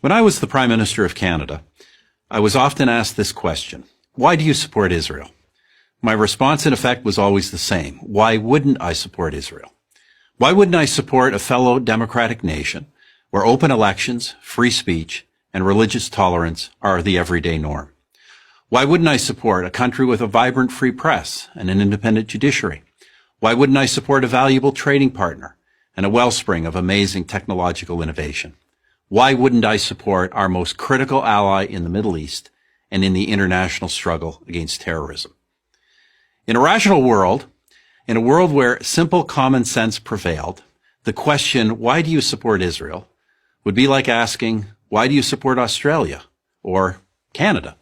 When I was the Prime Minister of Canada, I was often asked this question: why do you support Israel? My response, in effect, was always the same. Why wouldn't I support Israel? Why wouldn't I support a fellow democratic nation where open elections, free speech, and religious tolerance are the everyday norm? Why wouldn't I support a country with a vibrant free press and an independent judiciary? Why wouldn't I support a valuable trading partner and a wellspring of amazing technological innovation? Why wouldn't I support our most critical ally in the Middle East and in the international struggle against terrorism? In a rational world, in a world where simple common sense prevailed, the question, why do you support Israel, would be like asking, why do you support Australia or Canada?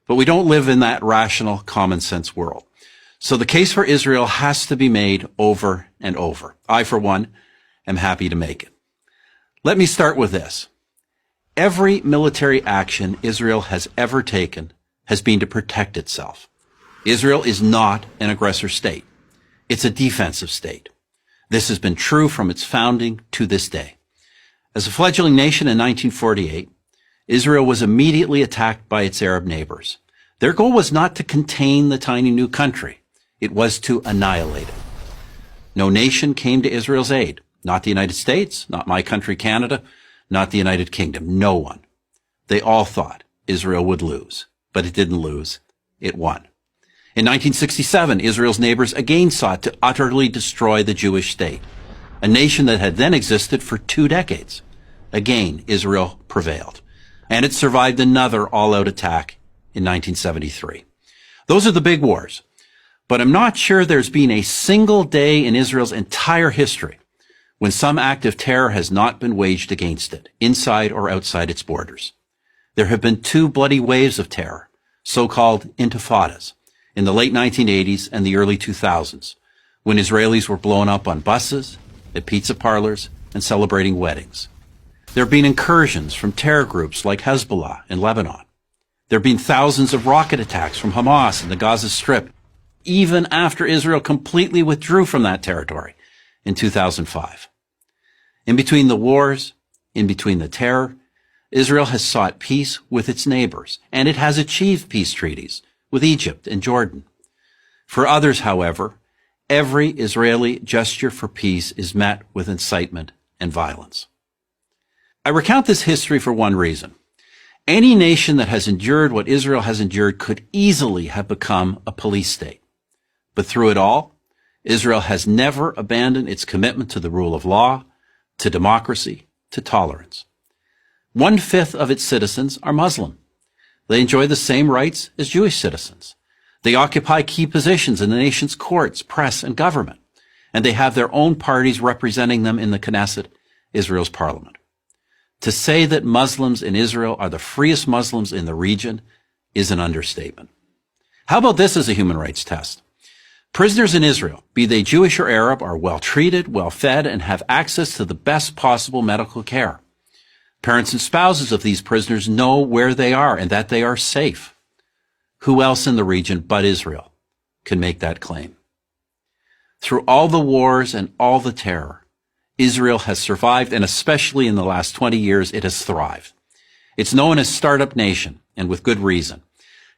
But we don't live in that rational common sense world. So the case for Israel has to be made over and over. I, for one, am happy to make it. Let me start with this. Every military action Israel has ever taken has been to protect itself. Israel is not an aggressor state. It's a defensive state. This has been true from its founding to this day. As a fledgling nation in 1948, Israel was immediately attacked by its Arab neighbors. Their goal was not to contain the tiny new country. It was to annihilate it. No nation came to Israel's aid. Not the United States, not my country, Canada, not the United Kingdom. No one. They all thought Israel would lose, but it didn't lose. It won. In 1967, Israel's neighbors again sought to utterly destroy the Jewish state, a nation that had then existed for 2 decades. Again, Israel prevailed, and it survived another all-out attack in 1973. Those are the big wars, but I'm not sure there's been a single day in Israel's entire history when some act of terror has not been waged against it, inside or outside its borders. There have been 2 bloody waves of terror, so-called intifadas, in the late 1980s and the early 2000s, when Israelis were blown up on buses, at pizza parlors, and celebrating weddings. There have been incursions from terror groups like Hezbollah in Lebanon. There have been thousands of rocket attacks from Hamas in the Gaza Strip, even after Israel completely withdrew from that territory in 2005. In between the wars, in between the terror, Israel has sought peace with its neighbors, and it has achieved peace treaties with Egypt and Jordan. For others, however, every Israeli gesture for peace is met with incitement and violence. I recount this history for one reason. Any nation that has endured what Israel has endured could easily have become a police state. But through it all, Israel has never abandoned its commitment to the rule of law, to democracy, to tolerance. 1/5 of its citizens are Muslim. They enjoy the same rights as Jewish citizens. They occupy key positions in the nation's courts, press, and government, and they have their own parties representing them in the Knesset, Israel's parliament. To say that Muslims in Israel are the freest Muslims in the region is an understatement. How about this as a human rights test? Prisoners in Israel, be they Jewish or Arab, are well treated, well fed, and have access to the best possible medical care. Parents and spouses of these prisoners know where they are and that they are safe. Who else in the region but Israel can make that claim? Through all the wars and all the terror, Israel has survived, and especially in the last 20 years, it has thrived. It's known as Startup Nation, and with good reason.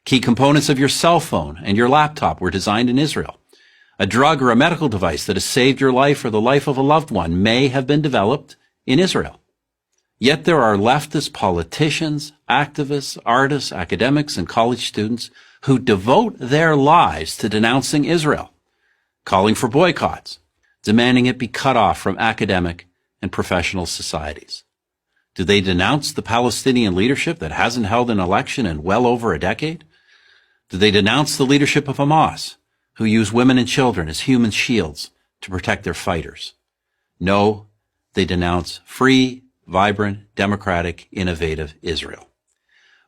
Key components of your cell phone and your laptop were designed in Israel. A drug or a medical device that has saved your life or the life of a loved one may have been developed in Israel. Yet there are leftist politicians, activists, artists, academics, and college students who devote their lives to denouncing Israel, calling for boycotts, demanding it be cut off from academic and professional societies. Do they denounce the Palestinian leadership that hasn't held an election in well over a decade? Do they denounce the leadership of Hamas, who use women and children as human shields to protect their fighters? No, they denounce free, vibrant, democratic, innovative Israel.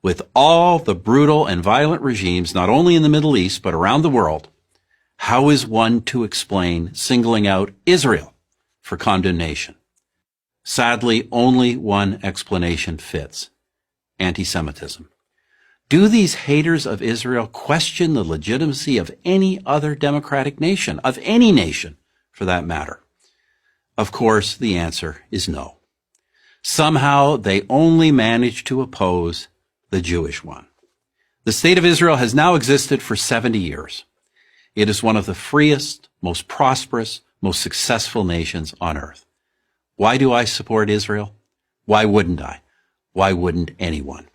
With all the brutal and violent regimes, not only in the Middle East, but around the world, how is one to explain singling out Israel for condemnation? Sadly, only one explanation fits: anti-Semitism. Do these haters of Israel question the legitimacy of any other democratic nation, of any nation for that matter? Of course, the answer is no. Somehow they only manage to oppose the Jewish one. The State of Israel has now existed for 70 years. It is one of the freest, most prosperous, most successful nations on earth. Why do I support Israel? Why wouldn't I? Why wouldn't anyone?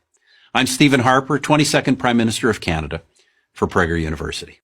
I'm Stephen Harper, 22nd Prime Minister of Canada for Prager University.